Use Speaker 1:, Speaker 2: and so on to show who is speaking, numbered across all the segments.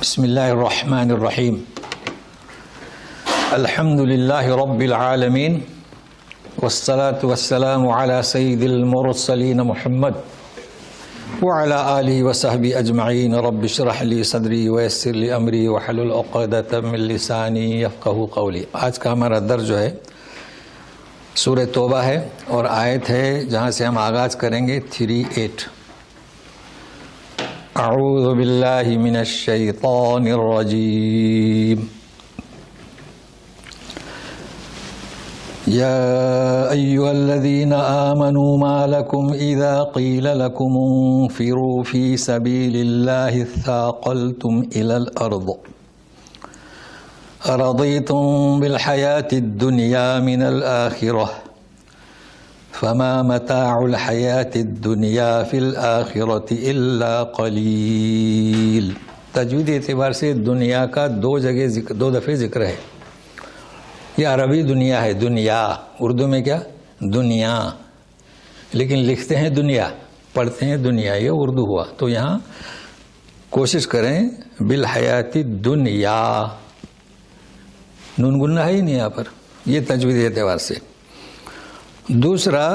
Speaker 1: بسم اللہ الرحمن الرحیم الحمد للہ رب العالمین والصلاة والسلام علی سید المرسلین محمد وعلی آلہ وصحبہ اجمعین رب اشرح لی صدری ویسر لی امری واحلل عقدۃ من لسانی یفقہوا قولی۔ آج کا ہمارا درس جو ہے سورہ توبہ ہے اور آیت ہے جہاں سے ہم آغاز کریں گے 38۔ اعوذ باللہ من الشیطان الرجیم یا ایہا الذین آمنوا ما لکم اذا قیل لکم انفروا فی سبیل اللہ اثاقلتم الی الارض ارضیتم بالحیاة الدنیا من الآخرہ فما متاع الحیاة الدنیا فی الآخرۃ الا قلیل۔ تجوید اعتبار سے دنیا کا دو دفعے ذکر ہے۔ یہ عربی دنیا ہے، دنیا، اردو میں کیا دنیا، لیکن لکھتے ہیں دنیا، پڑھتے ہیں دنیا، یہ اردو ہوا۔ تو یہاں کوشش کریں بالحیاة الدنیا، نون گنہ ہے ہی نہیں یہاں پر، یہ تجوید اعتبار سے۔ دوسرا،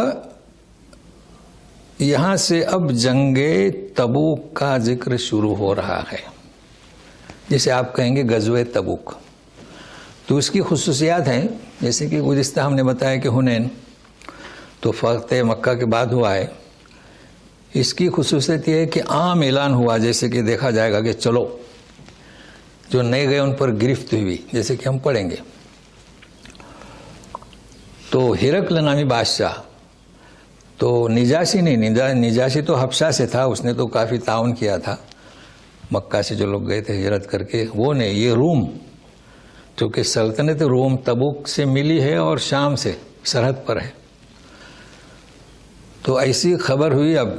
Speaker 1: یہاں سے اب جنگ تبوک کا ذکر شروع ہو رہا ہے، جسے آپ کہیں گے غزوہ تبوک۔ تو اس کی خصوصیات ہیں، جیسے کہ گزشتہ ہم نے بتایا کہ حنین تو فتح مکہ کے بعد ہوا ہے۔ اس کی خصوصیت یہ ہے کہ عام اعلان ہوا، جیسے کہ دیکھا جائے گا کہ چلو، جو نہیں گئے ان پر گرفت ہوئی، جیسے کہ ہم پڑھیں گے۔ تو ہرقل نامی بادشاہ، تو نجاشی نہیں، نجاشی تو حبشہ سے تھا، اس نے تو کافی تعاون کیا تھا مکہ سے جو لوگ گئے تھے ہجرت کر کے، وہ نہیں، یہ روم، چونکہ سلطنت روم تبوک سے ملی ہے اور شام سے سرحد پر ہے۔ تو ایسی خبر ہوئی، اب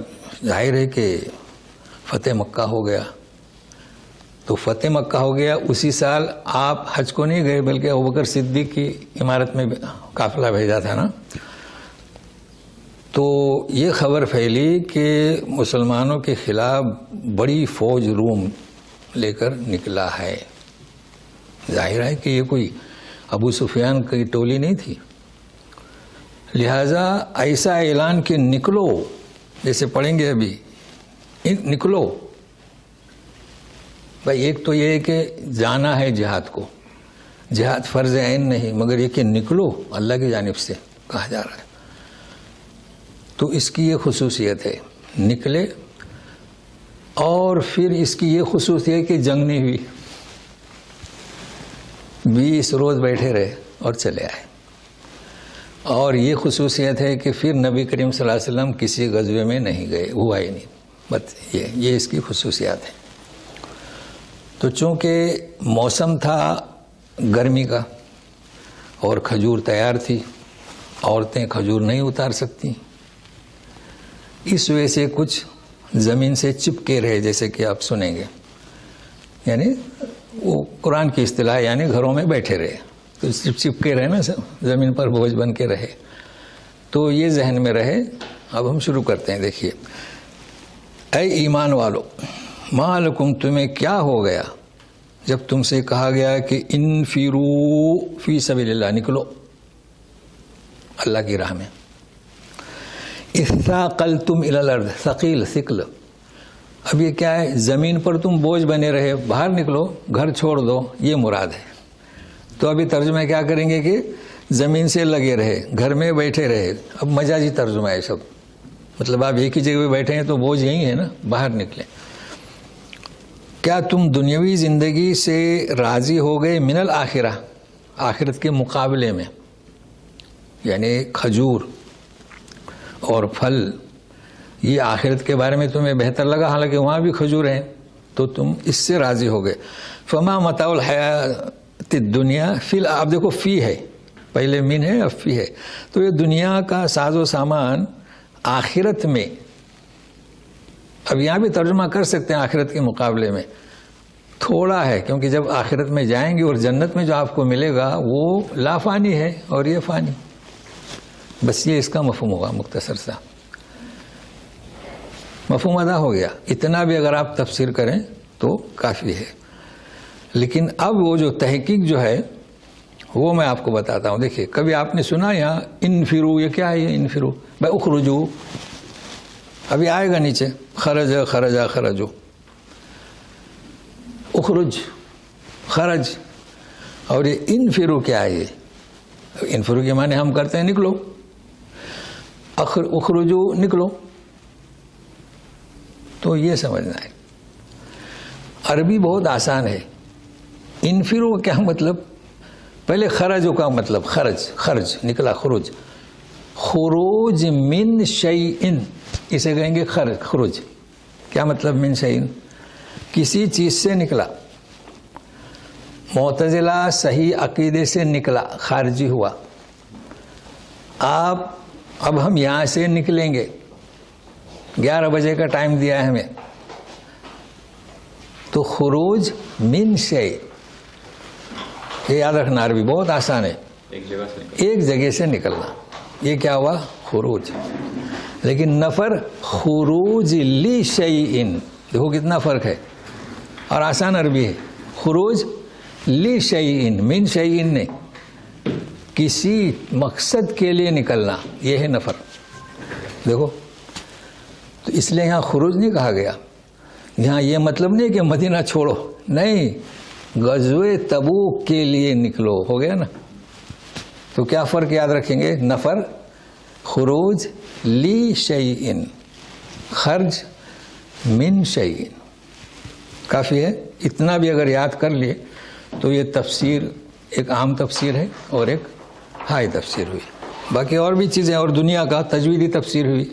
Speaker 1: ظاہر ہے کہ فتح مکہ ہو گیا۔ تو فتح مکہ ہو گیا، اسی سال آپ حج کو نہیں گئے بلکہ ابوبکر صدیق کی عمارت میں قافلہ بھیجا تھا نا۔ تو یہ خبر پھیلی کہ مسلمانوں کے خلاف بڑی فوج روم لے کر نکلا ہے۔ ظاہر ہے کہ یہ کوئی ابو سفیان کی ٹولی نہیں تھی، لہذا ایسا اعلان کہ نکلو، جیسے پڑھیں گے ابھی، نکلو بھائی۔ ایک تو یہ ہے کہ جانا ہے جہاد کو، جہاد فرض عین نہیں، مگر یہ کہ نکلو اللہ کی جانب سے کہا جا رہا ہے۔ تو اس کی یہ خصوصیت ہے، نکلے۔ اور پھر اس کی یہ خصوصیت ہے کہ جنگ نہیں ہوئی، 20 روز بیٹھے رہے اور چلے آئے۔ اور یہ خصوصیت ہے کہ پھر نبی کریم صلی اللہ علیہ وسلم کسی غزوے میں نہیں گئے، ہوا ہی نہیں، بس یہ اس کی خصوصیات ہیں۔ تو چونکہ موسم تھا گرمی کا اور کھجور تیار تھی، عورتیں کھجور نہیں اتار سکتی، اس وجہ سے کچھ زمین سے چپکے رہے، جیسے کہ آپ سنیں گے، یعنی وہ قرآن کی اصطلاح، یعنی گھروں میں بیٹھے رہے، تو چپکے رہے نا، زمین پر بوجھ بن کے رہے۔ تو یہ ذہن میں رہے۔ اب ہم شروع کرتے ہیں۔ دیکھیے، اے ایمان والو، ما لکم، تمہیں کیا ہو گیا جب تم سے کہا گیا کہ انفروا فی سبیل اللہ، نکلو اللہ کی راہ میں۔ اثاقلتم الی الارض، ثقیل، ثقل، اب یہ کیا ہے؟ زمین پر تم بوجھ بنے رہے، باہر نکلو، گھر چھوڑ دو، یہ مراد ہے۔ تو ابھی ترجمہ کیا کریں گے کہ زمین سے لگے رہے، گھر میں بیٹھے رہے۔ اب مجازی ترجمہ ہے سب، مطلب آپ ایک ہی جگہ پہ بیٹھے ہیں تو بوجھ یہی ہے نا، باہر نکلیں۔ کیا تم دنیاوی زندگی سے راضی ہو گئے؟ من الآخرہ، آخرت کے مقابلے میں، یعنی کھجور اور پھل، یہ آخرت کے بارے میں تمہیں بہتر لگا، حالانکہ وہاں بھی کھجور ہیں، تو تم اس سے راضی ہو گئے۔ فما متاع الحیات الدنیا فی، آپ دیکھو فی ہے، پہلے من ہے اب فی ہے، تو یہ دنیا کا ساز و سامان آخرت میں، اب یہاں بھی ترجمہ کر سکتے ہیں آخرت کے مقابلے میں، تھوڑا ہے، کیونکہ جب آخرت میں جائیں گے اور جنت میں جو آپ کو ملے گا وہ لا فانی ہے اور یہ فانی، بس یہ اس کا مفہوم ہوگا مختصر سا۔ مفہوم ادا ہو گیا، اتنا بھی اگر آپ تفسیر کریں تو کافی ہے۔ لیکن اب وہ جو تحقیق جو ہے وہ میں آپ کو بتاتا ہوں. دیکھیے کبھی آپ نے سنا یہاں انفرو، یہ کیا ہے یہ انفرو؟ بھائی اخرجو، ابھی آئے گا نیچے خرج خرجا خرجو، اخرج خرج. اور یہ انفرو کیا ہے؟ یہ انفرو کے معنی ہم کرتے ہیں نکلو، اخرجو نکلو. تو یہ سمجھنا ہے. عربی بہت آسان ہے. انفرو کیا مطلب؟ پہلے خرجو کا مطلب خرج، خرج نکلا، خروج. خروج من شیئن، اسے کہیں گے خروج. کیا مطلب من شیئن؟ کسی چیز سے نکلا. معتزلہ صحیح عقیدے سے نکلا، خارجی ہوا. اب ہم یہاں سے نکلیں گے، 11 بجے کا ٹائم دیا ہے ہمیں، تو خروج من شیء، یہ یاد رکھنا. عربی بہت آسان ہے. ایک جگہ سے نکلنا، یہ کیا ہوا؟ خروج. لیکن نفر خروج لی شیئن، دیکھو کتنا فرق ہے. اور آسان عربی ہے. خروج لی شیئن، من شیئن نے، کسی مقصد کے لیے نکلنا، یہ ہے نفر. دیکھو تو اس لیے یہاں خروج نہیں کہا گیا. یہاں یہ مطلب نہیں کہ مدینہ چھوڑو، نہیں، غزوہ تبوک کے لیے نکلو، ہو گیا نا. تو کیا فرق یاد رکھیں گے؟ نفر خروج لی شیئن، خرج من شیئن. کافی ہے. اتنا بھی اگر یاد کر لیے تو یہ تفسیر ایک عام تفسیر ہے اور ایک ہائی تفسیر ہوئی. باقی اور بھی چیزیں، اور دنیا کا تجویدی تفسیر ہوئی.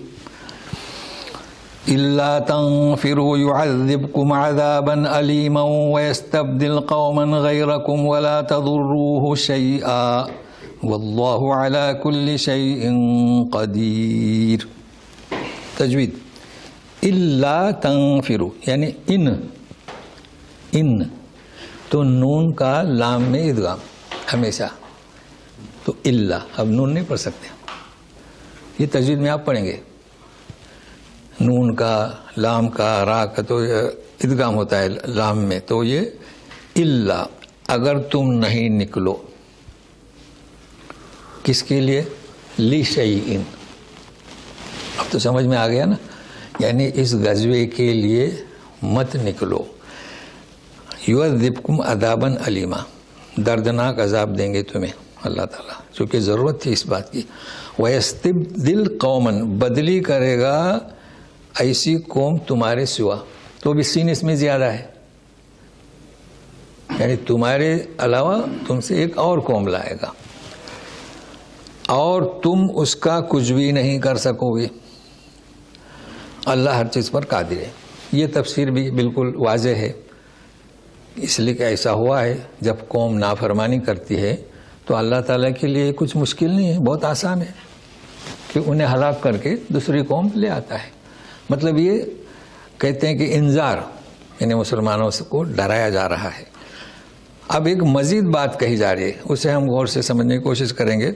Speaker 1: إِلَّا تَنْفِرُوا يُعَذِّبْكُمْ عَذَابًا أَلِيمًا وَيَسْتَبْدِلْ قَوْمًا غَيْرَكُمْ وَلَا تَضُرُّوهُ شَيْئًا وَاللَّهُ عَلَى كُلِّ شَيْءٍ قَدِيرٌ. تجوید إِلَّا تَنْفِرُوا یعنی ان تو نون کا لام میں ادغام ہمیشہ. تو اللہ، اب نون نہیں پڑھ سکتے. یہ تجوید میں آپ پڑھیں گے. نون کا، لام کا، را کا تو ادغام ہوتا ہے لام میں. تو یہ اللہ، اگر تم نہیں نکلو، کس کے لیے؟ لی شیئن. اب تو سمجھ میں آ گیا نا. یعنی اس غزوے کے لیے مت نکلو. یعذبکم عذابا علیما، دردناک عذاب دیں گے تمہیں اللہ تعالیٰ، چونکہ ضرورت تھی اس بات کی. وَيَسْتَبْدِلْ قَوْمًا، بدلی کرے گا ایسی قوم تمہارے سوا. تو بھی سین اس میں زیادہ ہے، یعنی تمہارے علاوہ تم سے ایک اور قوم لائے گا، اور تم اس کا کچھ بھی نہیں کر سکو گے. اللہ ہر چیز پر قادر ہے. یہ تفسیر بھی بالکل واضح ہے. اس لیے کہ ایسا ہوا ہے جب قوم نافرمانی کرتی ہے تو اللہ تعالیٰ کے لیے کچھ مشکل نہیں ہے، بہت آسان ہے کہ انہیں ہلاک کر کے دوسری قوم لے آتا ہے. مطلب یہ کہتے ہیں کہ انذار، یعنی مسلمانوں کو ڈرایا جا رہا ہے. اب ایک مزید بات کہی جا رہی ہے، اسے ہم غور سے سمجھنے کی کوشش کریں گے.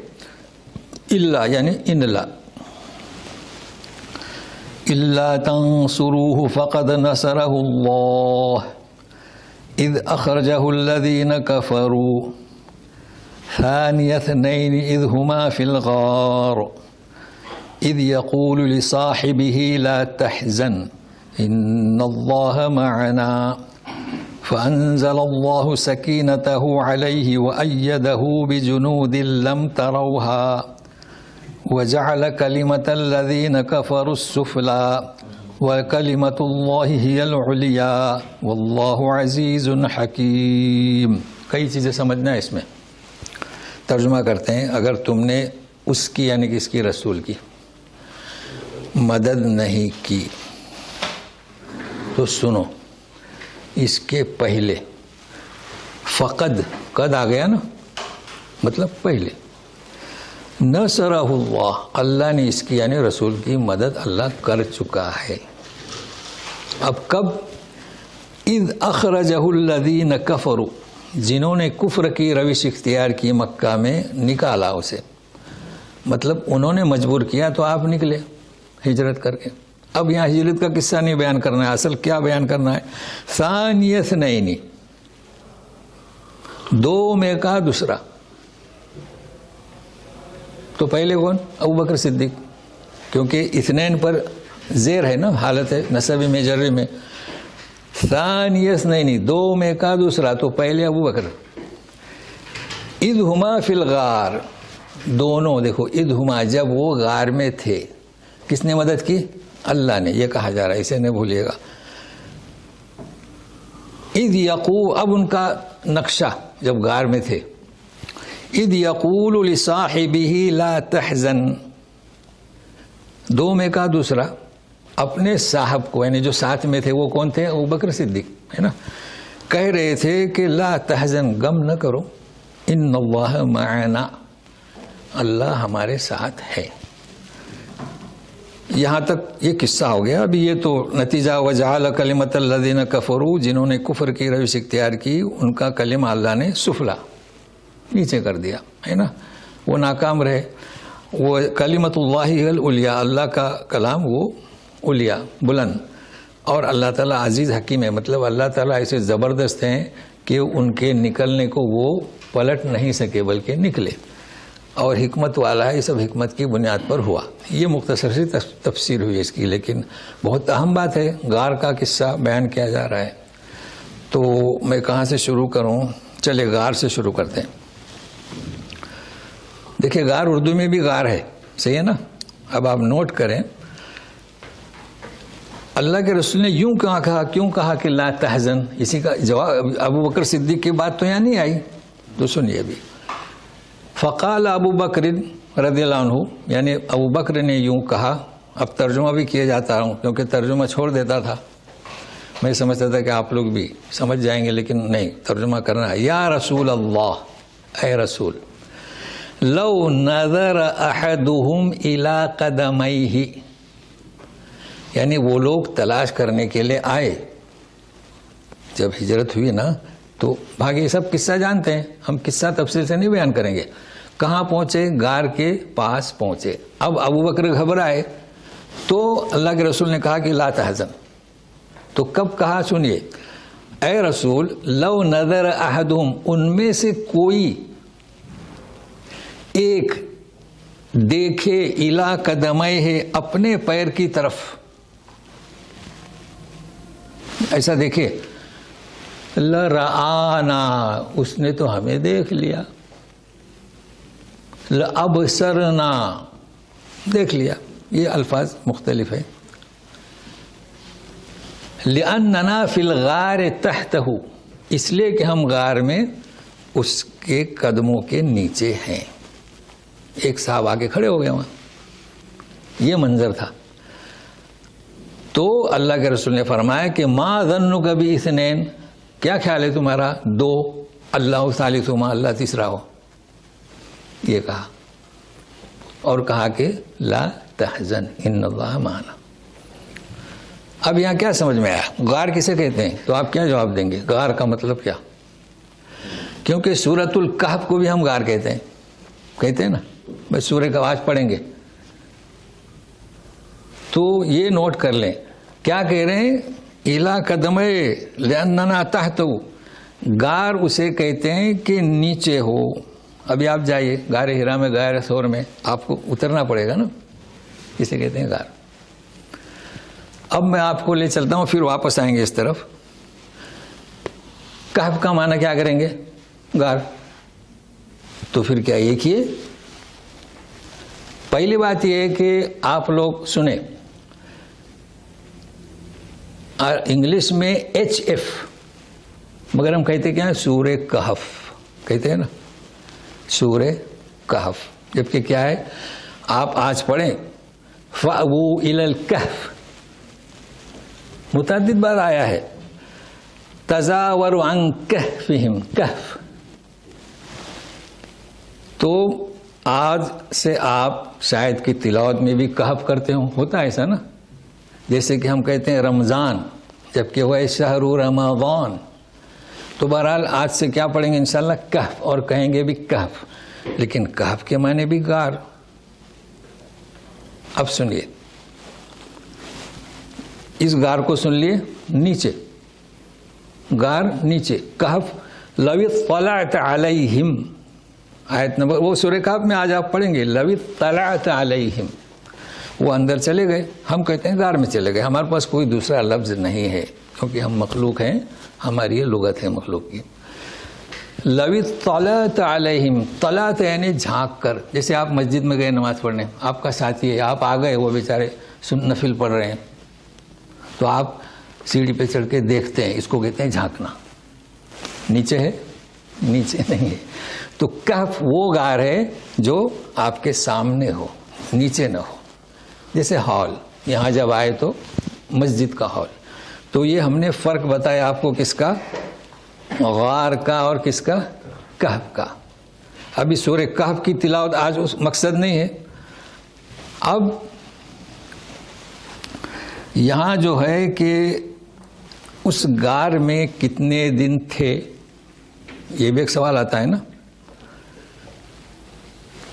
Speaker 1: اللہ یعنی ان لا، إِلَّا تَنْصُرُوهُ فَقَدْ نَصَرَهُ اللَّهُ إِذْ أَخْرَجَهُ الَّذِينَ كَفَرُوا ثَانِيَ اثْنَيْنِ إِذْ هُمَا فِي الْغَارِ إِذْ يَقُولُ لِصَاحِبِهِ لَا تَحْزَنْ إِنَّ اللَّهَ مَعَنَا فَأَنزَلَ اللَّهُ سَكِينَتَهُ عَلَيْهِ وَأَيَّدَهُ بِجُنُودٍ لَمْ تَرَوْهَا وَجَعَلَ كَلِمَةَ الَّذِينَ كَفَرُوا السُّفْلَىٰ وَكَلِمَةُ اللَّهِ هِيَ الْعُلْيَا وَاللَّهُ عَزِيزٌ حَكِيمٌ. کئی چیزیں سمجھنا ہے اس میں. ترجمہ کرتے ہیں. اگر تم نے اس کی یعنی کہ اس کی رسول کی مدد نہیں کی تو سنو، اس کے پہلے فقد، قد آ گیا نا، مطلب پہلے. نصرہ اللہ، اللہ نے اس کی یعنی رسول کی مدد اللہ کر چکا ہے. اب کب؟ اذ اخرجہ الذین کفروا، جنہوں نے کفر کی روش اختیار کی مکہ میں، نکالا اسے، مطلب انہوں نے مجبور کیا تو آپ نکلے ہجرت کر کے. اب یہاں ہجرت کا قصہ نہیں بیان کرنا ہے، اصل کیا بیان کرنا ہے؟ ثانی اثنین، دو میں کا دوسرا. تو پہلے کون؟ ابو بکر صدیق، کیونکہ اثنین پر زیر ہے نا، حالت ہے نصب میں جر میں. ثانی اثنین، دو میں کا دوسرا، تو پہلے ابو بکر. اذ ہما فی الغار، دونوں دیکھو، اذ ہما جب وہ غار میں تھے، کس نے مدد کی؟ اللہ نے. یہ کہا جا رہا ہے، اسے نہیں بھولیے گا. اذ یقول، اب ان کا نقشہ جب غار میں تھے. اذ یقول لصاحبہ لا تحزن، دو میں کا دوسرا، اپنے صاحب کو، یعنی جو ساتھ میں تھے وہ کون تھے؟ ابو بکر صدیق ہے نا. کہہ رہے تھے کہ لا تحزن، غم نہ کرو، ان اللہ معنا، اللہ ہمارے ساتھ ہے. یہاں تک یہ قصہ ہو گیا. ابھی یہ تو نتیجہ، وجعل کلمۃ الذین کفروا، جنہوں نے کفر کی روش اختیار کی، ان کا کلمہ اللہ نے سفلا، نیچے کر دیا ہے نا. وہ ناکام رہے. وہ کلمۃ اللہ العلیٰ، اللہ کا کلام وہ علیٰ، بلند. اور اللہ تعالیٰ عزیز حکیم ہے، مطلب اللہ تعالیٰ ایسے زبردست ہیں کہ ان کے نکلنے کو وہ پلٹ نہیں سکے بلکہ نکلے. اور حکمت والا ہے، یہ سب حکمت کی بنیاد پر ہوا. یہ مختصر سی تفسیر ہوئی اس کی، لیکن بہت اہم بات ہے. غار کا قصہ بیان کیا جا رہا ہے، تو میں کہاں سے شروع کروں؟ چلے غار سے شروع کرتے ہیں. دیکھیں، غار اردو میں بھی غار ہے، صحیح ہے نا. اب آپ نوٹ کریں، اللہ کے رسول نے یوں کیوں کہا کہ لا تحزن؟ اسی کا جواب ابو بکر صدیق کی بات تو یہاں نہیں آئی، تو سنیے ابھی. فقال ابو بکر رضی اللہ عنہ، یعنی ابو بکر نے یوں کہا. اب ترجمہ بھی کیا جاتا ہوں، کیونکہ ترجمہ چھوڑ دیتا تھا. میں سمجھتا تھا کہ آپ لوگ بھی سمجھ جائیں گے، لیکن نہیں، ترجمہ کرنا ہے. یا رسول اللہ، اے رسول، لو نظر احدہم الی قدمیہ، یعنی وہ لوگ تلاش کرنے کے لیے آئے. جب ہجرت ہوئی نا تو بھاگے. سب قصہ جانتے ہیں، ہم قصہ تفصیل سے نہیں بیان کریں گے. کہاں پہنچے؟ غار کے پاس پہنچے. اب ابو بکر گھبرائے تو اللہ کے رسول نے کہا کہ لا تحزن. تو کب کہا؟ سنیے، اے رسول، لو نظر احدہم، ان میں سے کوئی ایک دیکھے، الی قدمیہ، اپنے پیر کی طرف، ایسا دیکھے، لرآنا، اس نے تو ہمیں دیکھ لیا، لأبصرنا، دیکھ لیا. یہ الفاظ مختلف ہیں. لأننا فی الغار تحتہ، اس لیے کہ ہم غار میں اس کے قدموں کے نیچے ہیں. ایک صاحب آگے کھڑے ہو گئے وہاں. یہ منظر تھا. تو اللہ کے رسول نے فرمایا کہ ما ظنک باثنین، کیا خیال ہے تمہارا دو، اللہ ثالثہما، اللہ تیسرا ہو. یہ کہا، اور کہا کہ لا تحزن ان اللہ معنا. اب یہاں کیا سمجھ میں آیا؟ غار کسے کہتے ہیں؟ تو آپ کیا جواب دیں گے؟ غار کا مطلب کیا؟ کیونکہ سورۃ الکہف کو بھی ہم غار کہتے ہیں نا. بس سورہ کا آج پڑھیں گے تو یہ نوٹ کر لیں. کیا کہہ رہے ہیں؟ الی قدمے لأننا تحت، غار اسے کہتے ہیں کہ نیچے ہو. ابھی آپ جائیے غار ہرا میں، غار ثور میں، آپ کو اترنا پڑے گا نا، اسے کہتے ہیں غار. اب میں آپ کو لے چلتا ہوں، پھر واپس آئیں گے اس طرف. کہف کا معنی کیا کریں گے؟ غار. تو پھر کیا یہ کیے؟ پہلی بات یہ ہے کہ آپ لوگ سنیں، انگلش میں HF، مگر ہم کہتے کیا ہے؟ سورہ کہف کہتے ہیں نا، سورہ کہف. جبکہ کیا ہے؟ آپ آج پڑھیں فَأْوُوا إِلَى الْكَهْفِ، متعدد بار آیا ہے. تَزَاوَرُوا عَنْ كَهْفِهِمْ، کہف. تو آج سے آپ شاید کی تلاوت میں بھی کہف کرتے ہوں، ہوتا ہے ایسا نا. جیسے کہ ہم کہتے ہیں رمضان، جبکہ وہ شہر رمضان. تو بہرحال آج سے کیا پڑھیں گے انشاءاللہ؟ کہف، اور کہیں گے بھی کہف. لیکن کہف کے معنی بھی غار. اب سنیے، اس غار کو سن لیے، نیچے غار، نیچے کہف. لو اطلعت علیہم، آیت نمبر وہ سورہ کہف میں آج آپ پڑھیں گے، لو اطلعت علیہم، وہ اندر چلے گئے، ہم کہتے ہیں غار میں چلے گئے، ہمارے پاس کوئی دوسرا لفظ نہیں ہے کیونکہ ہم مخلوق ہیں، ہماری یہ لغت ہے مخلوق کی۔ لو اطلعت علیہم، طلعت یعنی جھانک کر، جیسے آپ مسجد میں گئے نماز پڑھنے، آپ کا ساتھی ہے، آپ آ گئے، وہ بیچارے نفل پڑھ رہے ہیں، تو آپ سیڑھی پہ چڑھ کے دیکھتے ہیں، اس کو کہتے ہیں جھانکنا۔ نیچے ہے؟ نیچے نہیں ہے۔ تو کہف وہ غار ہے جو آپ کے سامنے ہو، نیچے نہ ہو، جیسے ہال، یہاں جب آئے تو مسجد کا ہال۔ تو یہ ہم نے فرق بتایا آپ کو، کس کا؟ غار کا اور کس کا؟ کہف کا۔ ابھی سورہ کہف کی تلاوت آج اس مقصد نہیں ہے۔ اب یہاں جو ہے کہ اس غار میں کتنے دن تھے، یہ بھی ایک سوال آتا ہے نا۔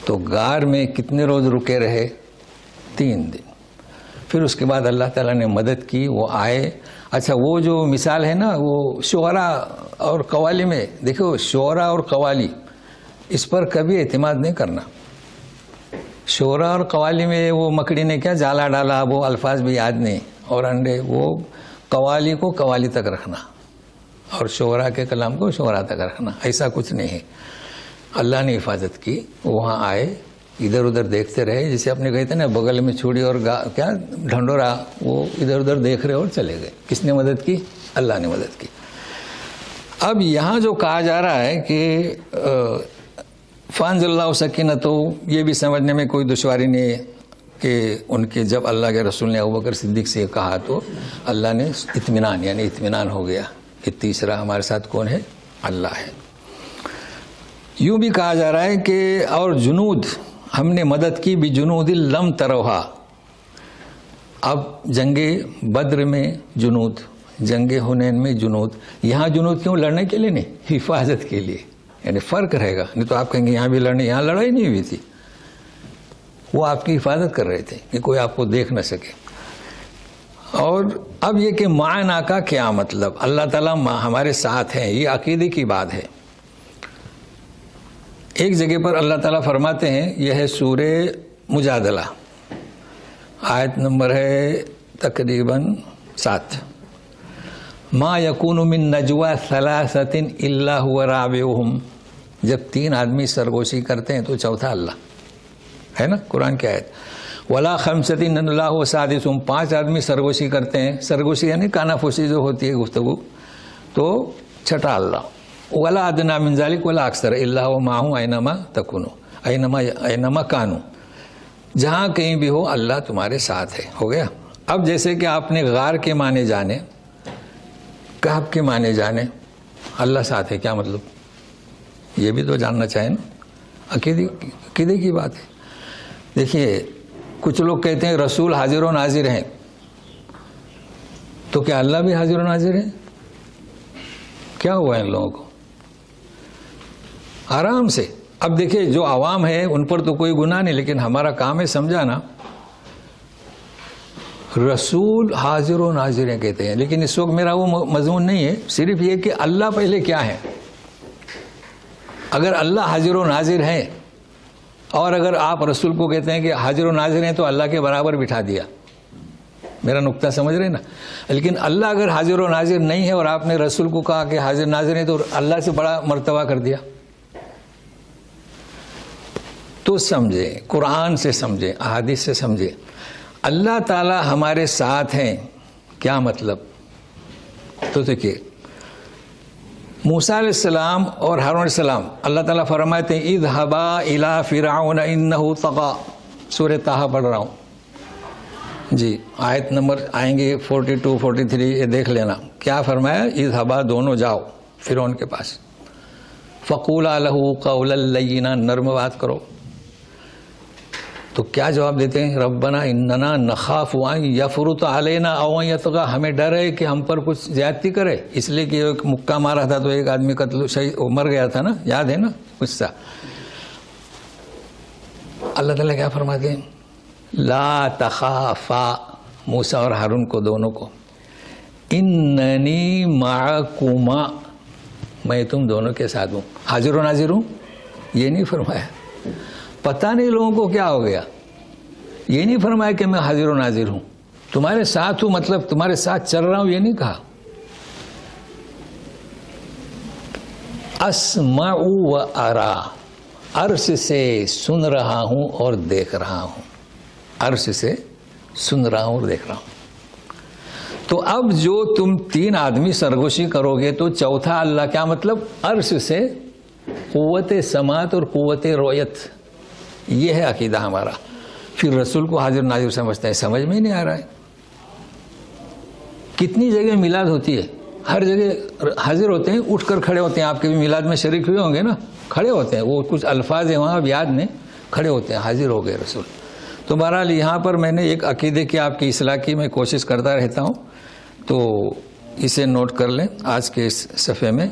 Speaker 1: تو غار میں کتنے روز رکے رہے؟ 3 دن۔ پھر اس کے بعد اللہ تعالیٰ نے مدد کی، وہ آئے۔ اچھا، وہ جو مثال ہے نا، وہ شعرا اور قوالی میں دیکھو، شعرا اور قوالی، اس پر کبھی اعتماد نہیں کرنا۔ شعرا اور قوالی میں وہ مکڑی نے کیا جالا ڈالا، وہ الفاظ بھی یاد نہیں، اور انڈے، وہ قوالی کو قوالی تک رکھنا اور شعرا کے کلام کو شعرا تک رکھنا، ایسا کچھ نہیں ہے۔ اللہ نے حفاظت کی، وہاں آئے، ادھر ادھر دیکھتے رہے، جسے اپنے کہتے ہیں نا بغل میں چھڑی اور کیا ڈھنڈورا، وہ ادھر ادھر دیکھ رہے اور چلے گئے۔ کس نے مدد کی؟ اللہ نے مدد کی۔ اب یہاں جو کہا جا رہا ہے کہ فانزل اللہ سکینتہ، یہ بھی سمجھنے میں کوئی دشواری نہیں ہے کہ ان کے جب اللہ کے رسول نے ابوبکر صدیق سے کہا تو اللہ نے اطمینان، یعنی اطمینان ہو گیا کہ تیسرا ہمارے ساتھ کون ہے؟ اللہ ہے۔ یوں بھی کہا جا رہا ہے کہ اور جنود، ہم نے مدد کی بجنود لم تروہا۔ اب جنگ بدر میں جنود، جنگ حنین میں جنود، یہاں جنود کیوں؟ لڑنے کے لیے نہیں، حفاظت کے لیے، یعنی فرق رہے گا۔ نہیں تو آپ کہیں گے یہاں بھی لڑنے، یہاں لڑائی نہیں ہوئی تھی، وہ آپ کی حفاظت کر رہے تھے کہ کوئی آپ کو دیکھ نہ سکے۔ اور اب یہ کہ معنا کا کیا مطلب؟ اللہ تعالیٰ ہمارے ساتھ ہیں، یہ عقیدے کی بات ہے۔ ایک جگہ پر اللہ تعالیٰ فرماتے ہیں، یہ ہے سورہ مجادلہ، آیت نمبر ہے تقریباً 7، ما یکون من نجوا ثلاثۃ الا هو رابعهم، جب 3 آدمی سرگوشی کرتے ہیں تو چوتھا اللہ ہے نا، قرآن کی آیت۔ ولا خمسۃ الا اللہ سادسهم، 5 آدمی سرگوشی کرتے ہیں، سرگوشی یعنی کانافوسی جو ہوتی ہے گفتگو، تو چھٹا اللہ۔ ولا ادنی من ذلک ولا اکثر الا هو معهم اینما تکونوا، اینما کانوا، جہاں کہیں بھی ہو اللہ تمہارے ساتھ ہے۔ ہو گیا۔ اب جیسے کہ آپ نے غار کے معنی جانے، کہف کے معنی جانے، اللہ ساتھ ہے کیا مطلب؟ یہ بھی تو جاننا چاہیں نا، عقیدے کی بات ہے۔ دیکھیے، کچھ لوگ کہتے ہیں رسول حاضر و ناظر ہیں، تو کیا اللہ بھی حاضر و ناظر ہے؟ کیا ہوا ان لوگوں کو؟ آرام سے۔ اب دیکھیے، جو عوام ہے ان پر تو کوئی گناہ نہیں، لیکن ہمارا کام ہے سمجھانا۔ رسول حاضر و ناظر ہیں کہتے ہیں، لیکن اس وقت میرا وہ مضمون نہیں ہے، صرف یہ کہ اللہ پہلے کیا ہے۔ اگر اللہ حاضر و ناظر ہیں، اور اگر آپ رسول کو کہتے ہیں کہ حاضر و ناظر ہیں، تو اللہ کے برابر بٹھا دیا۔ میرا نقطہ سمجھ رہے نا؟ لیکن اللہ اگر حاضر و ناظر نہیں ہے اور آپ نے رسول کو کہا کہ حاضر ناظر ہے، تو اللہ سے بڑا مرتبہ کر دیا۔ تو سمجھے، قرآن سے سمجھے، احادیث سے سمجھے، اللہ تعالی ہمارے ساتھ ہیں، کیا مطلب؟ تو دیکھیے، موسیٰ علیہ السلام اور ہارون علیہ السلام، اللہ تعالیٰ فرماتے ہیں اذهبا الى فرعون انه طغى، سورہ طٰہٰ پڑھ رہا ہوں جی، آیت نمبر آئیں گے 42 43، یہ دیکھ لینا کیا فرمایا۔ اذهبا، دونوں جاؤ فرعون کے پاس، فقولا له قولا لینا، نرم بات کرو۔ تو کیا جواب دیتے ہیں؟ ربنا اننا نخاف ان یفرط علینا او ان یطغى، ہمیں ڈر ہے کہ ہم پر کچھ زیادتی کرے، اس لیے کہ ایک مکہ مارا تھا تو ایک آدمی قتل مر گیا تھا نا، یاد ہے نا قصہ۔ اللہ تعالیٰ کیا فرماتے ہیں؟ لا تخافا، موسیٰ اور ہارون کو، دونوں کو، اننی معکما، میں تم دونوں کے ساتھ ہوں. حاضر و ناظر ہوں یہ نہیں فرمایا. پتہ نہیں لوگوں کو کیا ہو گیا, یہ نہیں فرمایا کہ میں حاضر و ناظر ہوں, تمہارے ساتھ ہوں مطلب تمہارے ساتھ چل رہا ہوں یہ نہیں کہا. اسمع و ارا, عرش سے سن رہا ہوں اور دیکھ رہا ہوں, عرش سے سن رہا ہوں اور دیکھ رہا ہوں. تو اب جو تم 3 آدمی سرگوشی کرو گے تو چوتھا اللہ, کیا مطلب؟ عرش سے قوت سماعت اور قوت رؤیت, یہ ہے عقیدہ ہمارا. پھر رسول کو حاضر ناظر سمجھتے ہیں, سمجھ میں نہیں آ رہا ہے. کتنی جگہ میلاد ہوتی ہے, ہر جگہ حاضر ہوتے ہیں, اٹھ کر کھڑے ہوتے ہیں. آپ کے بھی میلاد میں شریک ہوئے ہوں گے نا, کھڑے ہوتے ہیں, وہ کچھ الفاظ ہیں وہاں اب یاد نہیں, کھڑے ہوتے ہیں, حاضر ہو گئے رسول. تو بہرحال یہاں پر میں نے ایک عقیدے کی آپ کی اصلاح کی میں کوشش کرتا رہتا ہوں, تو اسے نوٹ کر لیں. آج کے اس صفحے میں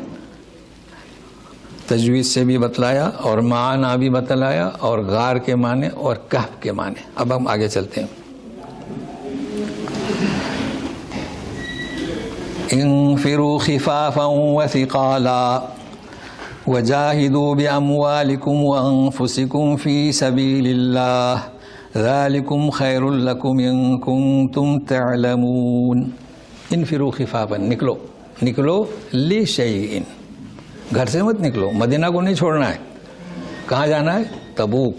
Speaker 1: تجوید سے بھی بتلایا اور معانی بھی بتلایا اور غار کے معنی اور کہف کے معنی. اب ہم آگے چلتے ہیں. انفروا خفافا وثقالا وجاهدوا بأموالكم وأنفسكم في سبيل الله ذلكم خير لكم إن كنتم تعلمون. انفروا خفافا, نکلو لشیء, گھر سے مت نکلو, مدینہ کو نہیں چھوڑنا ہے. کہاں جانا ہے؟ تبوک.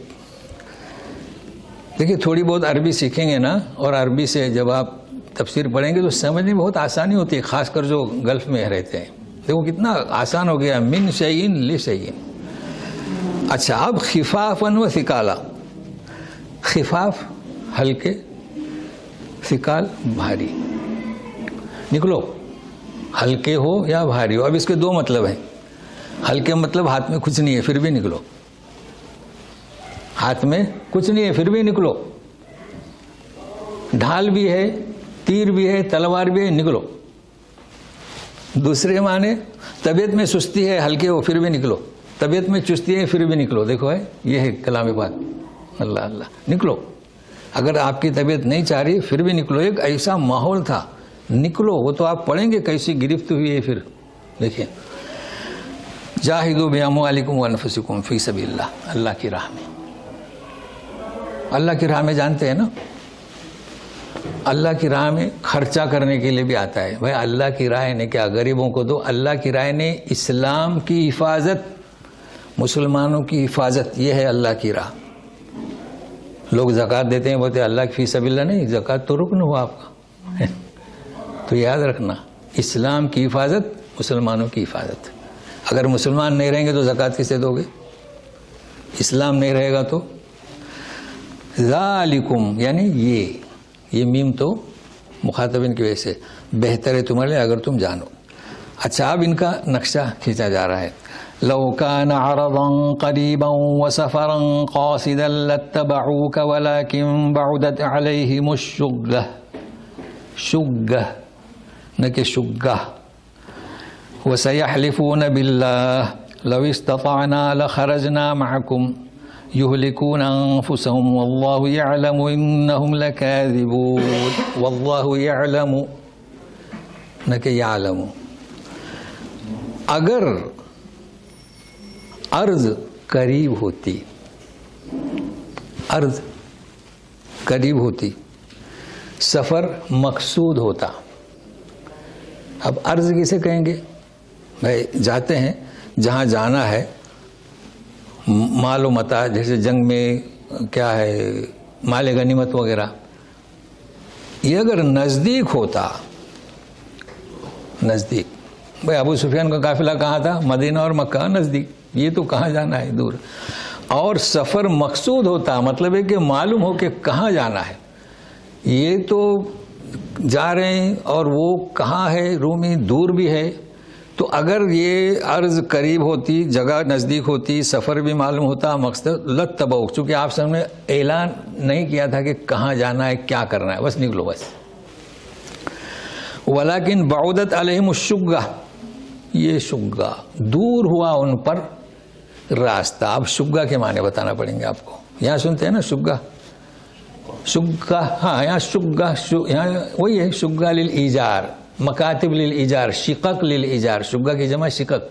Speaker 1: دیکھیے تھوڑی بہت عربی سیکھیں گے نا, اور عربی سے جب آپ تفسیر پڑھیں گے تو سمجھنے میں بہت آسانی ہوتی ہے, خاص کر جو گلف میں رہتے ہیں. دیکھو کتنا آسان ہو گیا, من شیء لشیء. اچھا اب خفافا و ثقالا, خفاف ہلکے, ثقال بھاری. نکلو, ہلکے ہو یا بھاری ہو. اب اس کے 2 مطلب ہیں. ہلکے مطلب ہاتھ میں کچھ نہیں ہے پھر بھی نکلو, ہاتھ میں کچھ نہیں ہے پھر بھی نکلو. ڈھال بھی ہے, تیر بھی ہے, تلوار بھی ہے, نکلو. دوسرے معنی طبیعت میں سستی ہے, ہلکے ہو پھر بھی نکلو. طبیعت میں چستی ہے پھر بھی نکلو. دیکھو ہے یہ ہے کلام پاک. اللہ اللہ, نکلو. اگر آپ کی طبیعت نہیں چاہ رہی پھر بھی نکلو. ایک ایسا ماحول تھا, نکلو. وہ تو آپ پڑھیں گے کیسی گرفت ہوئی ہے. پھر دیکھیں جاہدوا باموالکم وانفسکم فی سبیل اللہ, اللہ کی راہ میں. اللہ کی راہ میں جانتے ہیں نا, اللہ کی راہ میں خرچہ کرنے کے لیے بھی آتا ہے. بھائی اللہ کی راہ نے کیا, غریبوں کو دو. اللہ کی راہ نے اسلام کی حفاظت, مسلمانوں کی حفاظت, یہ ہے اللہ کی راہ. لوگ زکوٰۃ دیتے ہیں, بولتے ہیں اللہ کی فی سبیل اللہ. نہیں, زکوٰۃ تو رکن ہوا آپ کا. تو یاد رکھنا, اسلام کی حفاظت, مسلمانوں کی حفاظت. اگر مسلمان نہیں رہیں گے تو زکوٰۃ کسے دو گے؟ اسلام نہیں رہے گا تو. ذالکم یعنی یہ میم تو مخاطبین کی وجہ سے, بہتر ہے تمہارے لیے اگر تم جانو. اچھا اب ان کا نقشہ کھینچا جا رہا ہے. لو كان عرضا قريبا وسفرا قاصدا لاتبعوك ولكن بعدت عليهم الشقة, شقة نہ کہ شقة. وسيحلفون بالله لو استطعنا لخرجنا معكم يهلكون أنفسهم والله يعلم إنهم لكاذبون. والله يعلم نہ کہ يعلم. اگر عرض قریب ہوتی, عرض قریب ہوتی, سفر مقصود ہوتا. اب عرض کسے کہیں گے؟ بھائی جاتے ہیں جہاں جانا ہے, مال و متاع, جیسے جنگ میں کیا ہے مال غنیمت وغیرہ. یہ اگر نزدیک ہوتا, نزدیک, بھائی ابو سفیان کا قافلہ کہاں تھا؟ مدینہ اور مکہ نزدیک. یہ تو کہاں جانا ہے دور. اور سفر مقصود ہوتا, مطلب ہے کہ معلوم ہو کہ کہاں جانا ہے. یہ تو جا رہے ہیں اور وہ کہاں ہے, رومی دور بھی ہے. تو اگر یہ عرض قریب ہوتی, جگہ نزدیک ہوتی, سفر بھی معلوم ہوتا, مقصد لتبعوک, چونکہ آپ سب نے اعلان نہیں کیا تھا کہ کہاں جانا ہے, کیا کرنا ہے, بس نکلو بس. ولیکن بعدت علیہم الشقہ, یہ شقہ دور ہوا ان پر راستہ. اب شقہ کے معنی بتانا پڑیں گے آپ کو. یہاں سنتے ہیں نا شقہ, شقہ, ہاں یہاں شقہ, یہاں وہی ہے شقہ للایجار, مکاتب للایجار, شقق للایجار. شقہ کی جمع شقق,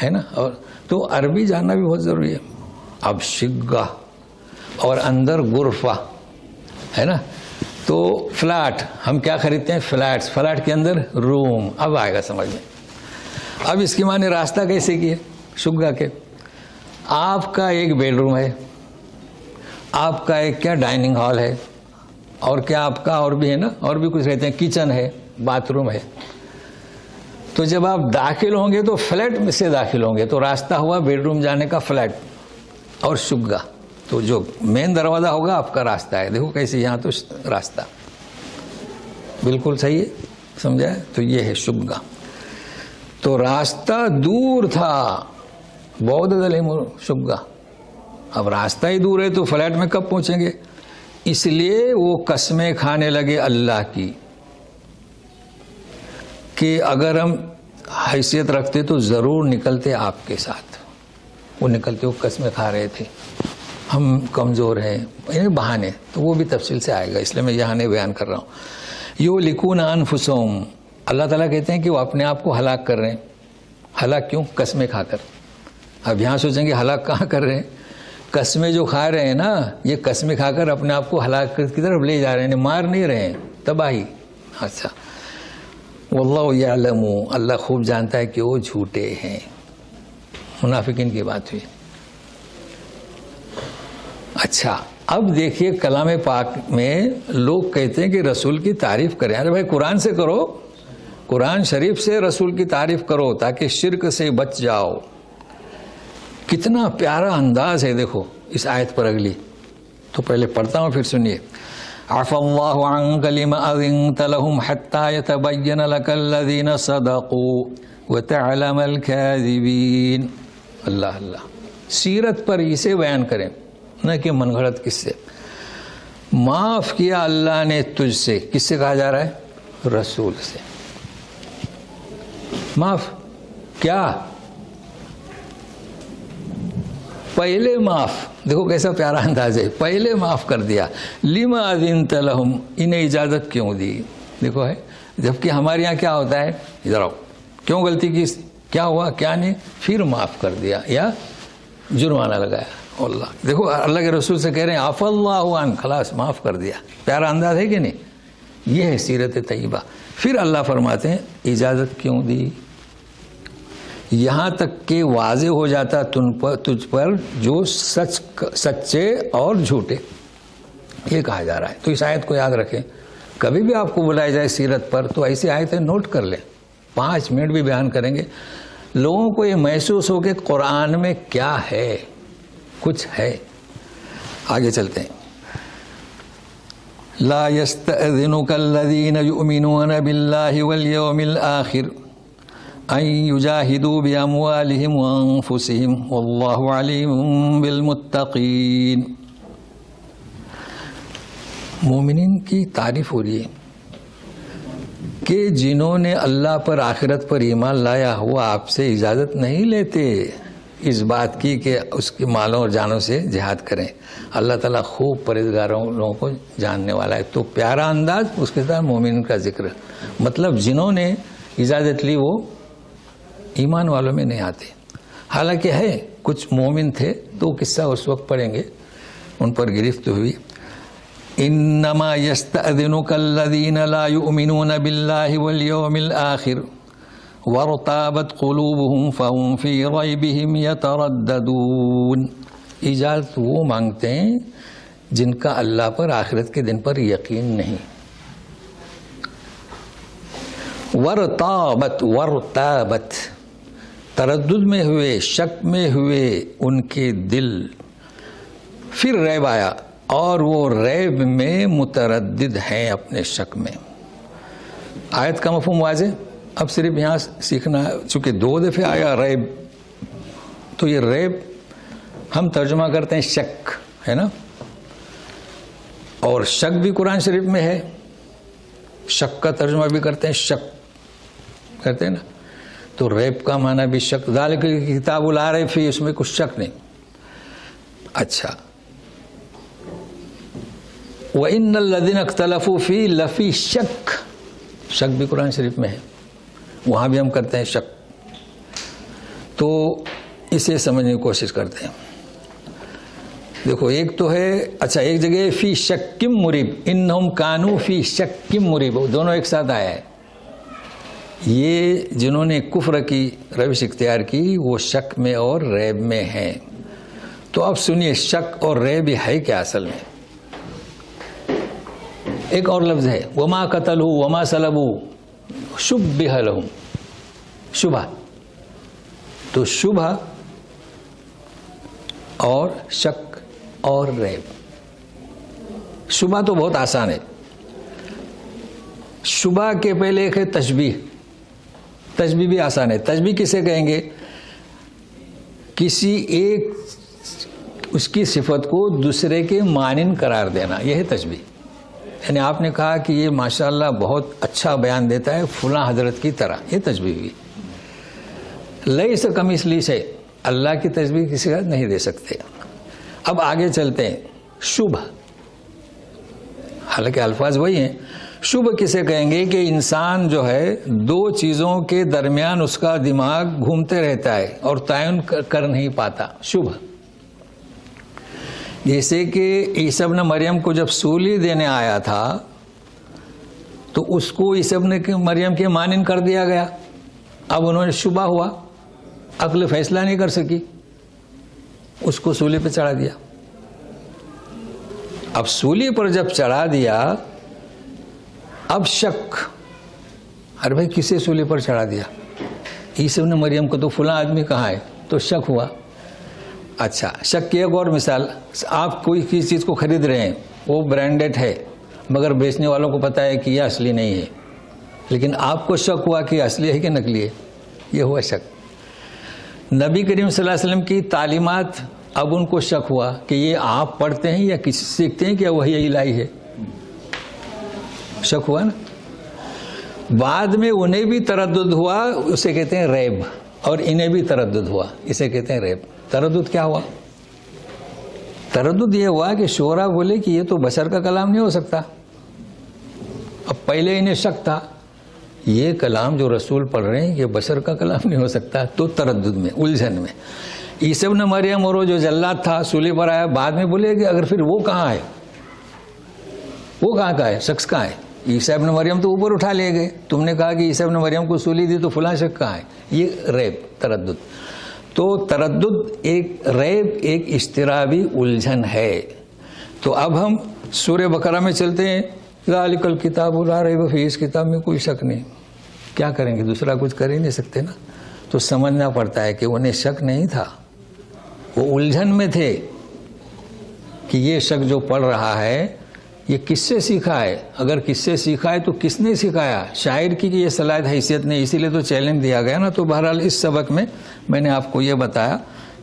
Speaker 1: ہے نا. اور تو عربی جاننا بھی بہت ضروری ہے. اب شگہ اور اندر غرفہ ہے نا. تو فلیٹ ہم کیا خریدتے ہیں؟ فلیٹس. فلیٹ کے اندر روم. اب آئے گا سمجھ میں. اب اس کی معنی راستہ کیسے کی ہے شگہ کے؟ آپ کا ایک بیڈ روم ہے, آپ کا ایک کیا ڈائننگ ہال ہے, اور کیا آپ کا اور بھی ہے نا, اور بھی کچھ رہتے ہیں, کچن ہے, باتھ روم ہے. تو جب آپ داخل ہوں گے تو فلیٹ میں سے داخل ہوں گے تو راستہ ہوا بیڈ روم جانے کا فلیٹ اور شگہ. تو جو مین دروازہ ہوگا آپ کا راستہ ہے. دیکھو کیسے یہاں تو راستہ بالکل صحیح ہے, سمجھا ہے. تو یہ ہے شگہ. تو راستہ دور تھا, بہت شگہ. اب راستہ ہی دور ہے تو فلیٹ میں کب پہنچیں گے؟ اس لیے وہ قسمیں کھانے لگے اللہ کی کہ اگر ہم حیثیت رکھتے تو ضرور نکلتے آپ کے ساتھ. وہ نکلتے, وہ قسمیں کھا رہے تھے, ہم کمزور ہیں, یعنی بہانے. تو وہ بھی تفصیل سے آئے گا, اس لیے میں یہاں نہیں بیان کر رہا ہوں. یہلکون انفسہم, اللہ تعالیٰ کہتے ہیں کہ وہ اپنے آپ کو ہلاک کر رہے ہیں. ہلاک کیوں؟ قسمیں کھا کر. اب یہاں سوچیں گے ہلاک کہاں کر رہے ہیں؟ قسمیں جو کھا رہے ہیں نا, یہ قسمیں کھا کر اپنے آپ کو ہلاک کی طرف لے جا رہے ہیں, مار نہیں رہے ہیں, تباہی. اچھا, واللہ یعلم, اللہ خوب جانتا ہے کہ وہ جھوٹے ہیں. منافقین کی بات ہوئی. اچھا, اب دیکھیے کلام پاک میں لوگ کہتے ہیں کہ رسول کی تعریف کریں. ارے بھائی قرآن سے کرو, قرآن شریف سے رسول کی تعریف کرو تاکہ شرک سے بچ جاؤ. کتنا پیارا انداز ہے دیکھو اس آیت پر اگلی. تو پہلے پڑھتا ہوں پھر سنیے. عفا اللہ عنک لما اذنت لهم حتى يتبين لك الذين صدقوا وتعلم الكاذبين. اللہ اللہ, سیرت پر اسے بیان کریں, نہ کہ من گھڑت کس سے. معاف کیا اللہ نے تجھ سے. کس سے کہا جا رہا ہے؟ رسول سے. معاف کیا؟ پہلے معاف. دیکھو کیسا پیارا انداز ہے, پہلے معاف کر دیا. لما اذنت لهم, انہیں اجازت کیوں دی. دیکھو ہے, جبکہ ہمارے یہاں کیا ہوتا ہے, ادھر آؤ, کیوں غلطی کی, کیا ہوا کیا نہیں, پھر معاف کر دیا یا جرمانہ لگایا. اللہ دیکھو اللہ کے رسول سے کہہ رہے ہیں عفا اللہ عنک, خلاص معاف کر دیا. پیارا انداز ہے کہ نہیں؟ یہ ہے سیرت طیبہ. پھر اللہ فرماتے ہیں اجازت کیوں دی, یہاں تک کہ واضح ہو جاتا تجھ پر جو سچے اور جھوٹے. یہ کہا جا رہا ہے. تو اس آیت کو یاد رکھیں, کبھی بھی آپ کو بلایا جائے سیرت پر تو ایسی آیتیں نوٹ کر لیں. 5 منٹ بھی بیان کریں گے, لوگوں کو یہ محسوس ہو کہ قرآن میں کیا ہے, کچھ ہے. آگے چلتے ہیں. لا يستأذنك الذين يؤمنون بالله واليوم الآخر ان يجاهدوا بأموالهم وأنفسهم والله عليم بالمتقين. مومنین کی تعریف ہو رہی ہے کہ جنہوں نے اللہ پر آخرت پر ایمان لایا وہ آپ سے اجازت نہیں لیتے اس بات کی کہ اس کے مالوں اور جانوں سے جہاد کریں. اللہ تعالیٰ خوب پرہیزگاروں لوگوں کو جاننے والا ہے. تو پیارا انداز, اس کے ساتھ مومن کا ذکر. مطلب جنہوں نے اجازت لی وہ ایمان والوں میں نہیں آتے. حالانکہ ہے کچھ مومن تھے, تو قصہ اس وقت پڑھیں گے, ان پر گرفت ہوئی. انما یستأذنک الذین لا یؤمنون باللہ والیوم الآخر وارتابت قلوبهم فهم فی ریبہم یترددون. اجازت وہ مانگتے ہیں جن کا اللہ پر آخرت کے دن پر یقین نہیں. ورتابت تردد میں ہوئے, شک میں ہوئے ان کے دل. پھر ریب آیا اور وہ ریب میں متردد ہیں اپنے شک میں. آیت کا مفہوم واضح. اب صرف یہاں سیکھنا, چونکہ 2 دفعہ آیا ریب, تو یہ ریب ہم ترجمہ کرتے ہیں شک, ہے نا. اور شک بھی قرآن شریف میں ہے. شک کا ترجمہ بھی کرتے ہیں, شک کرتے ہیں نا. تو ریب کا معنی بھی شک. ذالک کتاب لا ریب فیہ, اس میں کچھ شک نہیں. اچھا, وَإِنَّ الَّذِينَ اخْتَلَفُوا فِيهِ لَفِي شَک. شک بھی قرآن شریف میں ہے, وہاں بھی ہم کرتے ہیں شک. تو اسے سمجھنے کی کوشش کرتے ہیں. دیکھو ایک تو ہے، اچھا ایک جگہ فی شکم مریب، انہم کانو فی شکم مریب، دونوں ایک ساتھ آیا ہے. یہ جنہوں نے کفر کی روش اختیار کی وہ شک میں اور ریب میں ہیں. تو اب سنیے شک اور ریب ہے کیا اصل میں. ایک اور لفظ ہے وما قتلوا وما صلبوا شبہ لہم، شبہ. تو شبہ اور شک اور ریب. شبہ تو بہت آسان ہے. شبہ کے پہلے ایک ہے تشبیہ. تشبیہ بھی آسان ہے. تشبیہ کسے کہیں گے؟ کسی ایک اس کی صفت کو دوسرے کے مانند قرار دینا، یہ ہے تشبیہ. یعنی آپ نے کہا کہ یہ ماشاءاللہ بہت اچھا بیان دیتا ہے فلاں حضرت کی طرح، یہ تشبیہ ہوئی. لیس کمثلہ شیء، اللہ کی تشبیہ کسی کا نہیں دے سکتے. اب آگے چلتے ہیں. شبہ، حالانکہ الفاظ وہی ہیں. شبہ کسے کہیں گے کہ انسان جو ہے دو چیزوں کے درمیان اس کا دماغ گھومتے رہتا ہے اور تعین کر نہیں پاتا. شبہ جیسے کہ عیسی ابن مریم کو جب سولی دینے آیا تھا تو اس کو عیسی ابن مریم کے مانند کر دیا گیا. اب انہوں نے شبہ ہوا، عقل فیصلہ نہیں کر سکی، اس کو سولی پہ چڑھا دیا. اب سولی پر جب چڑھا دیا اب شک، ارے بھائی کسے سولی پر چڑھا دیا؟ عیسی ابن مریم کو، تو فلاں آدمی کہاں ہے؟ تو شک ہوا. اچھا شک کی ایک اور مثال، آپ کوئی کسی چیز کو خرید رہے ہیں، وہ برانڈڈ ہے مگر بیچنے والوں کو پتا ہے کہ یہ اصلی نہیں ہے، لیکن آپ کو شک ہوا کہ اصلی ہے کہ نقلی ہے، یہ ہوا شک. نبی کریم صلی اللہ علیہ وسلم کی تعلیمات، اب ان کو شک ہوا کہ یہ آپ پڑھتے ہیں یا کسی سیکھتے ہیں کہ وہی الہی ہے. شک ہوا نا. بعد میں انہیں بھی تردد ہوا، اسے کہتے ہیں ریب، اور انہیں بھی تردد ہوا، اسے کہتے ہیں ریب. تردد کیا ہوا؟ تردد یہ ہوا کہ شعراء بولے کہ یہ تو بشر کا کلام نہیں ہو سکتا. اب پہلے انہیں شک تھا یہ کلام جو رسول پڑھ رہے ہیں یہ بشر کا کلام نہیں ہو سکتا، تو تردد میں، الجھن میں. عیسی ابن مریم اور وہ جو جلاد تھا سولی پر آیا، بعد میں بولے کہ اگر پھر وہ کہاں ہے، وہ کہاں کا ہے، شخص کہاں ہے؟ عیسی ابن مریم تو اوپر اٹھا لے گئے، تم نے کہا کہ عیسی ابن مریم کو سولی دی تو فلاں شخص کہاں ہے؟ یہ ریب، تردد. تو تردد ایک ریب، ایک اضطرابی الجھن ہے. تو اب ہم سورہ بقرہ میں چلتے ہیں. ذالک الکتاب لا ریب فیہ، اس کتاب میں کوئی شک نہیں. کیا کریں گے؟ دوسرا کچھ کر ہی نہیں سکتے نا. تو سمجھنا پڑتا ہے کہ انہیں شک نہیں تھا، وہ الجھن میں تھے کہ یہ شک جو پڑھ رہا ہے یہ کس سے سیکھا ہے. اگر کس سے سیکھا ہے تو کس نے سکھایا؟ شاعر کی یہ صلاحیت حیثیت نہیں، اسی لیے تو چیلنج دیا گیا نا. تو بہرحال اس سبق میں نے آپ کو یہ بتایا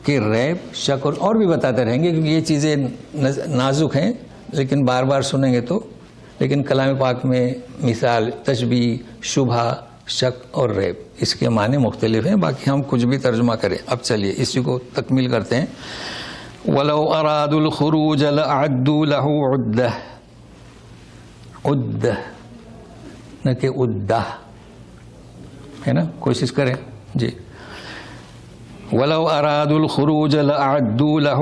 Speaker 1: کہ ریب، شک اور بھی بتاتے رہیں گے کیونکہ یہ چیزیں نازک ہیں، لیکن بار بار سنیں گے تو. لیکن کلام پاک میں مثال، تشبیہ، شبہ، شک اور ریب، اس کے معنی مختلف ہیں. باقی ہم کچھ بھی ترجمہ کریں. اب چلیے اسی کو تکمیل کرتے ہیں. وَلَوْ أَرَادُوا الْخُرُوجَ لَأَعَدُّوا لَهُ عُدَّةً، عدہ نہ کہ عدہ ہے نا. کوشش کریں جی. وَلَوْ أَرَادُوا الْخُرُوجَ لَأَعَدُّوا لَهُ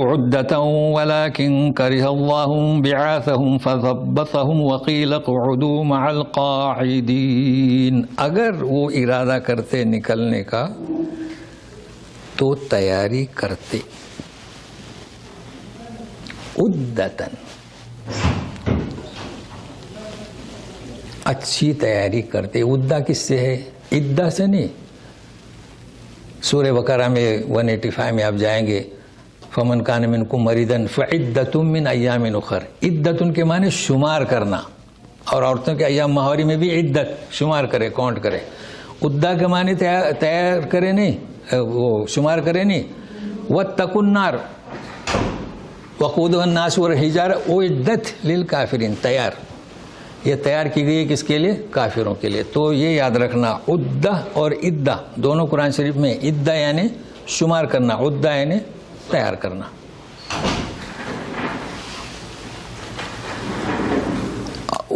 Speaker 1: عُدَّةً وَلَكِنْ كَرِهَ اللَّهُ بِعَاثَهُمْ فَثَبَّطَهُمْ وَقِيلَ اقْعُدُوا مَعَ الْقَاعِدِينَ. اگر وہ ارادہ کرتے نکلنے کا تو تیاری کرتے. عدتاً، اچھی تیاری کرتے. عدہ کس سے ہے؟ عدہ سے نہیں. سورہ بقرہ میں 185 میں آپ جائیں گے، فمن کان منکم مریضا فعدۃ من ایام اخر. عدت کے معنی شمار کرنا، اور عورتوں کے ایام ماہوری میں بھی عدت شمار کرے، کاؤنٹ کرے. عدہ کے معنی تیار کرے نہیں، وہ شمار کرے نہیں. واتقوا النار وقودها الناس والحجارہ، وہ عدت للکافرین، تیار. یہ تیار کی گئی ہے کس کے لیے؟ کافروں کے لیے. تو یہ یاد رکھنا، عدہ اور عدہ دونوں قرآن شریف میں. عدہ یعنی شمار کرنا، عدہ یعنی تیار کرنا.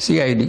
Speaker 1: CID,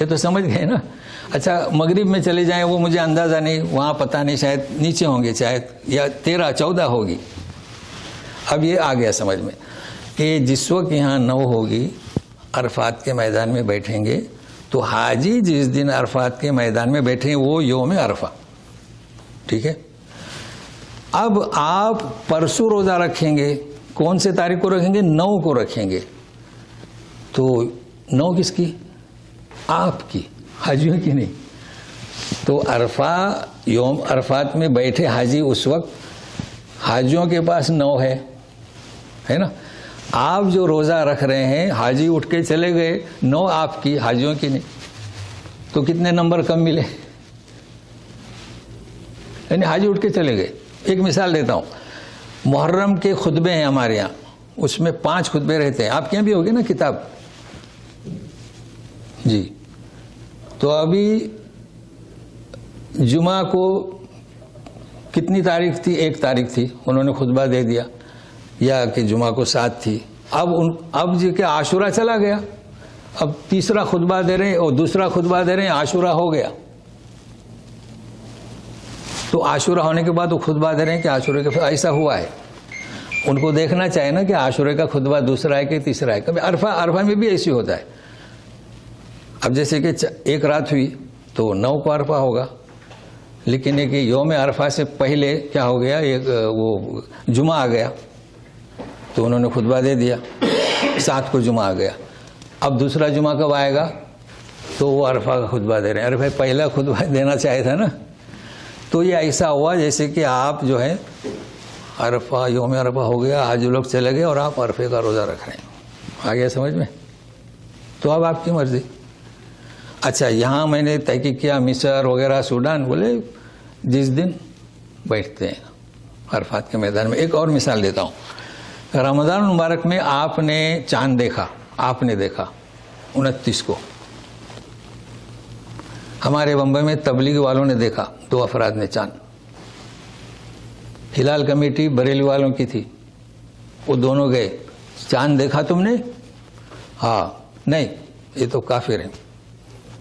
Speaker 1: یہ تو سمجھ گئے نا. اچھا مغرب میں چلے جائیں وہ مجھے اندازہ نہیں, وہاں پتہ نہیں شاید نیچے ہوں گے, شاید یا 13-14 ہوگی. اب یہ آ گیا سمجھ میں کہ جس وقت یہاں 9 ہوگی عرفات کے میدان میں بیٹھیں گے تو حاجی جس دن عرفات کے میدان میں بیٹھیں وہ یوم عرفہ. ٹھیک ہے. اب آپ پرسوں روزہ رکھیں گے, کون سے تاریخ کو رکھیں گے؟ 9 کو رکھیں گے. تو 9 کس کی؟ آپ کی, حاجیوں کی نہیں. تو عرفہ یوم عرفات میں بیٹھے حاجی اس وقت حاجیوں کے پاس 9 ہے نا. آپ جو روزہ رکھ رہے ہیں حاجی اٹھ کے چلے گئے, 9 آپ کی, حاجیوں کی نہیں. تو کتنے نمبر کم ملے؟ یعنی حاجی اٹھ کے چلے گئے. ایک مثال دیتا ہوں, محرم کے خطبے ہیں ہمارے یہاں, اس میں 5 خطبے رہتے ہیں. آپ کے یہاں بھی ہوگی نا کتاب جی. تو ابھی جمعہ کو کتنی تاریخ تھی؟ 1 تاریخ تھی, انہوں نے خطبہ دے دیا, یا کہ جمعہ کو 7 تھی. اب جی کہ عاشورہ چلا گیا, اب تیسرا خطبہ دے رہے ہیں اور دوسرا خطبہ دے رہے ہیں, عاشورہ ہو گیا. تو عاشورہ ہونے کے بعد وہ خطبہ دے رہے ہیں کہ عاشورے کے ایسا ہوا ہے. ان کو دیکھنا چاہیے نا کہ عاشورے کا خطبہ دوسرا ہے کہ تیسرا ہے. کبھی عرفہ میں بھی ایسی ہوتا ہے. اب جیسے کہ 1 رات ہوئی تو 9 کو عرفہ ہوگا, لیکن ایک یوم عرفہ سے پہلے کیا ہو گیا, ایک وہ جمعہ آ گیا تو انہوں نے خطبہ دے دیا, 7 کو جمعہ آ گیا. اب دوسرا جمعہ کب آئے گا تو وہ عرفہ کا خطبہ دے رہے ہیں. عرفہ پہلا خطبہ دینا چاہے تھا نا. تو یہ ایسا ہوا جیسے کہ آپ جو ہے عرفہ یوم عرفہ ہو گیا, حاجی لوگ چلے گئے اور آپ عرفے کا روزہ رکھ رہے ہیں. آ گیا سمجھ میں؟ تو اب آپ کی مرضی. اچھا یہاں میں نے تحقیق کیا, مصر وغیرہ سوڈان, بولے جس دن بیٹھتے ہیں عرفات کے میدان میں. ایک اور مثال دیتا ہوں. رمضان المبارک میں آپ نے چاند دیکھا, آپ نے دیکھا 29 کو. ہمارے بمبئی میں تبلیغ والوں نے دیکھا, 2 افراد نے چاند. ہلال کمیٹی بریلی والوں کی تھی, وہ دونوں گئے. چاند دیکھا تم نے؟ ہاں. نہیں, یہ تو کافر ہیں,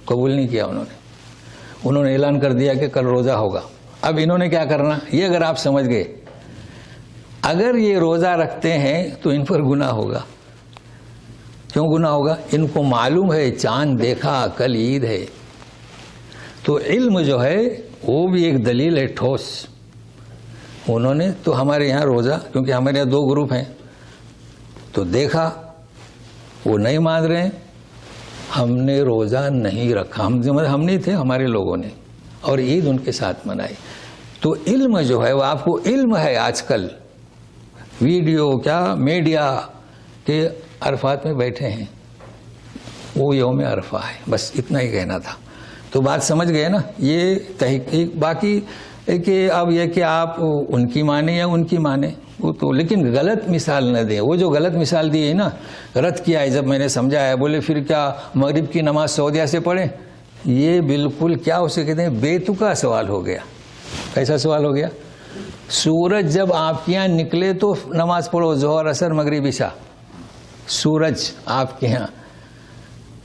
Speaker 1: قبول نہیں کیا انہوں نے اعلان کر دیا کہ کل روزہ ہوگا. اب انہوں نے کیا کرنا, یہ اگر آپ سمجھ گئے, اگر یہ روزہ رکھتے ہیں تو ان پر گناہ ہوگا. کیوں گناہ ہوگا؟ ان کو معلوم ہے چاند دیکھا, کل عید ہے. تو علم جو ہے وہ بھی ایک دلیل ہے ٹھوس. انہوں نے تو ہمارے یہاں روزہ, کیونکہ ہمارے یہاں 2 گروپ ہیں, تو دیکھا, وہ نہیں مان رہے ہیں, ہم نے روزہ نہیں رکھا. ہم نہیں تھے, ہمارے لوگوں نے, اور عید ان کے ساتھ منائی. تو علم جو ہے وہ آپ کو علم ہے. آج کل ویڈیو کیا میڈیا کے عرفات میں بیٹھے ہیں, وہ یوم عرفہ ہے. بس اتنا ہی کہنا تھا. تو بات سمجھ گئے نا. یہ تحقیق باقی کہ اب یہ کہ آپ ان کی مانیں یا ان کی مانیں, وہ تو, لیکن غلط مثال نہ دیں. وہ جو غلط مثال دی ہے نا, رد کیا ہے جب میں نے سمجھایا. بولے پھر کیا مغرب کی نماز سعودیہ سے پڑھیں؟ یہ بالکل کیا اسے کہتے ہیں, بیتکا سوال ہو گیا. کیسا سوال ہو گیا؟ سورج جب آپ کے یہاں نکلے تو نماز پڑھو, ظہر عصر مغرب عشاء. سورج آپ کے یہاں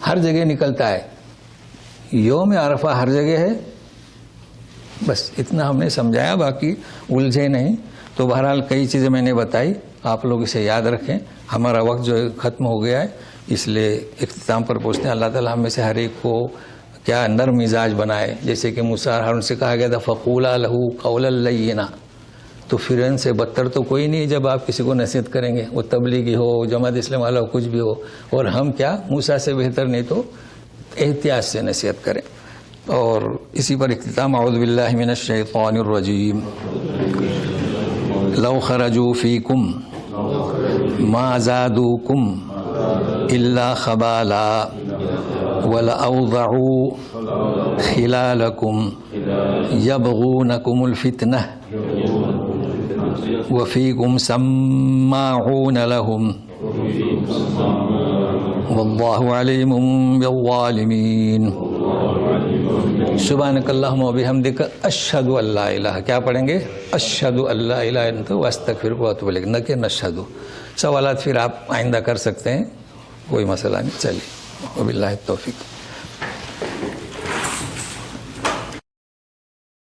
Speaker 1: ہر جگہ نکلتا ہے, یوم عرفہ ہر جگہ ہے. بس اتنا ہم نے سمجھایا, باقی الجھے نہیں. تو بہرحال کئی چیزیں میں نے بتائی, آپ لوگ اسے یاد رکھیں. ہمارا وقت جو ختم ہو گیا ہے, اس لیے اختتام پر پہنچتے ہیں. اللہ تعالیٰ ہم میں سے ہر ایک کو کیا نرم مزاج بنائے. جیسے کہ موسیٰ اور ہارون سے کہا گیا تھا فقولا لہو قولا لینا. تو فرعون سے بدتر تو کوئی نہیں جب آپ کسی کو نصیحت کریں گے, وہ تبلیغی ہو, جماعت اسلام والا ہو, کچھ بھی ہو. اور ہم کیا موسیٰ سے بہتر نہیں تو احتیاط سے نصیحت کریں. اور اسی پر اختتام. اعوذ باللہ من الشیطان الرجیم. لو خرجوا فیکم ما زادوکم الا خبالا ولأوضعوا خلالکم یبغونکم الفتنہ وفیکم سماعون لهم واللہ علیم بالظالمین. سبحانک اللہم و بحمدک اشہد ان لا الہ. کیا پڑھیں گے؟ اشہد ان لا الہ الا انت واستغفرک واتوب الیک, نہ کہ نشہد. سوالات پھر آپ آئندہ کر سکتے ہیں, کوئی مسئلہ نہیں. چلیے, وباللہ التوفیق.